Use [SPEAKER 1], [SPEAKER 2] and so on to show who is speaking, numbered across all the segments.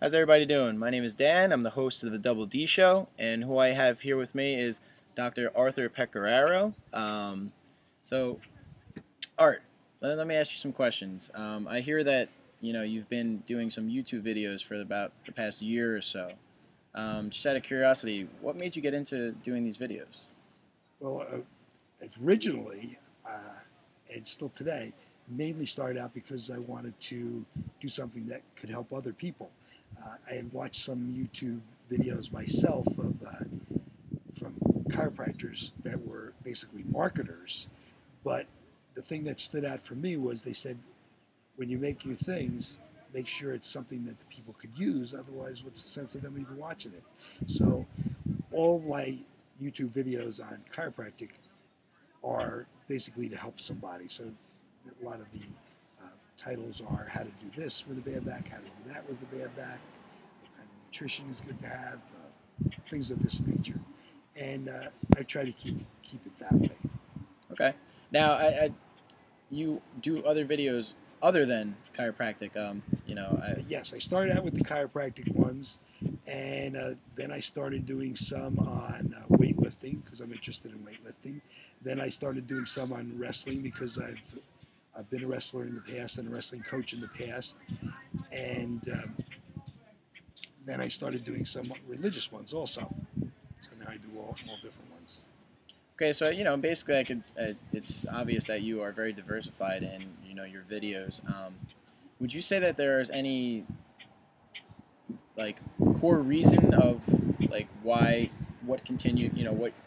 [SPEAKER 1] How's everybody doing? My name is Dan. I'm the host of the Doubledee Show, and who I have here with me is Dr. Arthur Pecoraro. So, Art, let me ask you some questions. I hear that you've been doing some YouTube videos for about the past year or so. Just out of curiosity, what made you get into doing these videos?
[SPEAKER 2] Well, originally, and still today, mainly started out because I wanted to do something that could help other people. I had watched some YouTube videos myself from chiropractors that were basically marketers, but the thing that stood out for me was they said, when you make your things, make sure it's something that the people could use. Otherwise, what's the sense of them even watching it? So all my YouTube videos on chiropractic are basically to help somebody. So a lot of the titles are how to do this with a bad back, how to do that with a bad back, what kind of nutrition is good to have, things of this nature. And I try to keep it that way.
[SPEAKER 1] Okay. Now, you do other videos other than chiropractic.
[SPEAKER 2] Yes, I started out with the chiropractic ones, and then I started doing some on weightlifting because I'm interested in weightlifting. Then I started doing some on wrestling because I've been a wrestler in the past and a wrestling coach in the past, and then I started doing some religious ones also. So now I do all different ones.
[SPEAKER 1] Okay, so basically, it's obvious that you are very diversified in your videos. Would you say that there's any core reason of what continue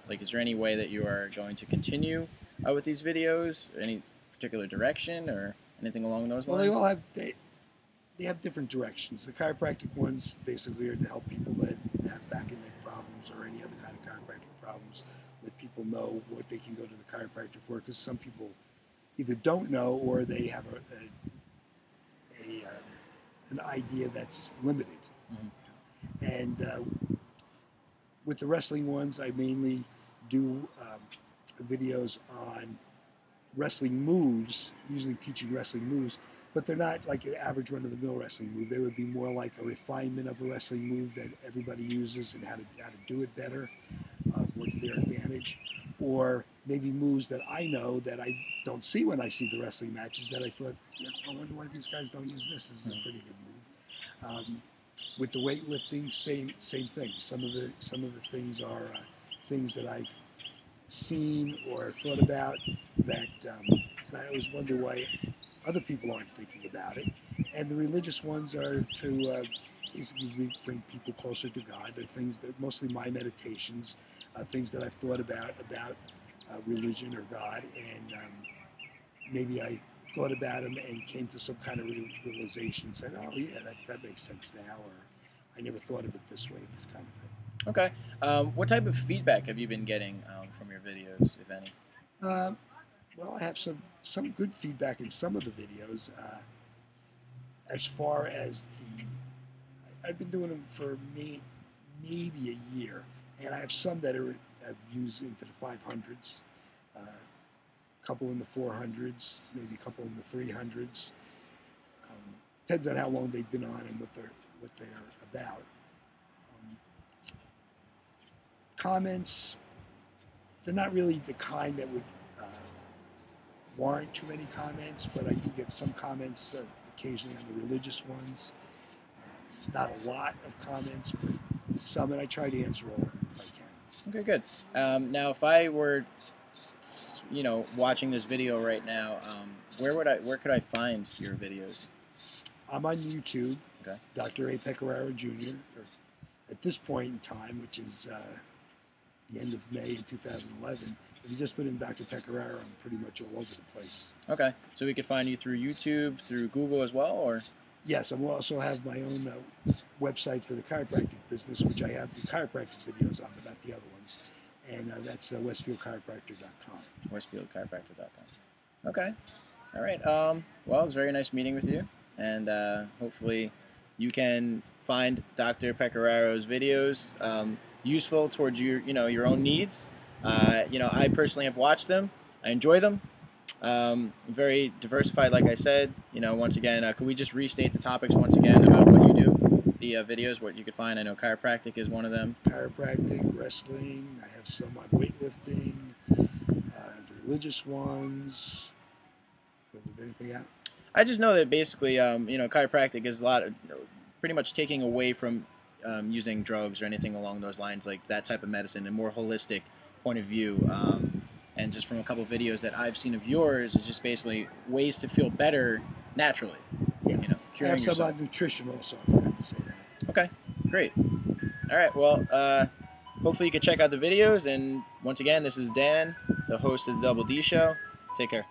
[SPEAKER 1] is there any way that you are going to continue with these videos, or any particular direction or anything along those
[SPEAKER 2] Well,
[SPEAKER 1] lines?
[SPEAKER 2] they have different directions. The chiropractic ones basically are to help people that have back and neck problems or any other kind of chiropractic problems. Let people know what they can go to the chiropractor for, because some people either don't know or they have an idea that's limited.
[SPEAKER 1] Mm-hmm.
[SPEAKER 2] And with the wrestling ones, I mainly do videos on wrestling moves, usually teaching wrestling moves, but they're not like an average run-of-the-mill wrestling move. They would be more like a refinement of a wrestling move that everybody uses and how to do it better, more to their advantage, or maybe moves that I know that I don't see when I see the wrestling matches that I thought, I wonder why these guys don't use this. This is a pretty good move. With the weightlifting, same thing. Some of the things are things that I've seen or thought about that, and I always wonder why other people aren't thinking about it. And the religious ones are to basically bring people closer to God. They're things that mostly my meditations, things that I've thought about religion or God, and maybe I thought about them and came to some kind of realization, said, oh yeah, that makes sense now, or I never thought of it this way, this kind of thing.
[SPEAKER 1] Okay. What type of feedback have you been getting from your videos, if any?
[SPEAKER 2] Well, I have some good feedback in some of the videos. As far as I've been doing them for maybe a year, and I have some that I've used into the 500s, a couple in the 400s, maybe a couple in the 300s. Depends on how long they've been on and what they're about. Comments, they're not really the kind that would warrant too many comments, but I do get some comments occasionally on the religious ones. Not a lot of comments, but some, and I try to answer all of them if I can.
[SPEAKER 1] Okay, good. Now, if I were, watching this video right now, where could I find your videos?
[SPEAKER 2] I'm on YouTube,
[SPEAKER 1] okay.
[SPEAKER 2] Dr. A. Pecoraro Jr. At this point in time, which is the end of May 2011, if you just put in Dr. Pecoraro, I'm pretty much all over the place.
[SPEAKER 1] Okay, so we could find you through YouTube, through Google as well, or?
[SPEAKER 2] Yes, I also have my own website for the chiropractic business, which I have the chiropractic videos on, but not the other ones. And that's westfieldchiropractor.com.
[SPEAKER 1] Westfieldchiropractor.com. Okay. All right. Well, it was very nice meeting with you, and hopefully you can find Dr. Pecораro's videos useful towards your own needs. I personally have watched them. I enjoy them. Very diversified, like I said. Once again, could we just restate the topics once again about what you do? the videos, what you could find? I know chiropractic is one of them.
[SPEAKER 2] Chiropractic, wrestling. I have some on weightlifting, religious ones. Anything out?
[SPEAKER 1] I just know that basically, chiropractic is pretty much taking away from using drugs or anything along those lines, like that type of medicine, a more holistic point of view. And just from a couple of videos that I've seen of yours, it's just basically ways to feel better naturally.
[SPEAKER 2] Yeah. I have some
[SPEAKER 1] yourself.
[SPEAKER 2] about nutrition also. I forgot to say that.
[SPEAKER 1] Okay, great. All right, well, hopefully you can check out the videos. And once again, this is Dan, the host of the Double D Show. Take care.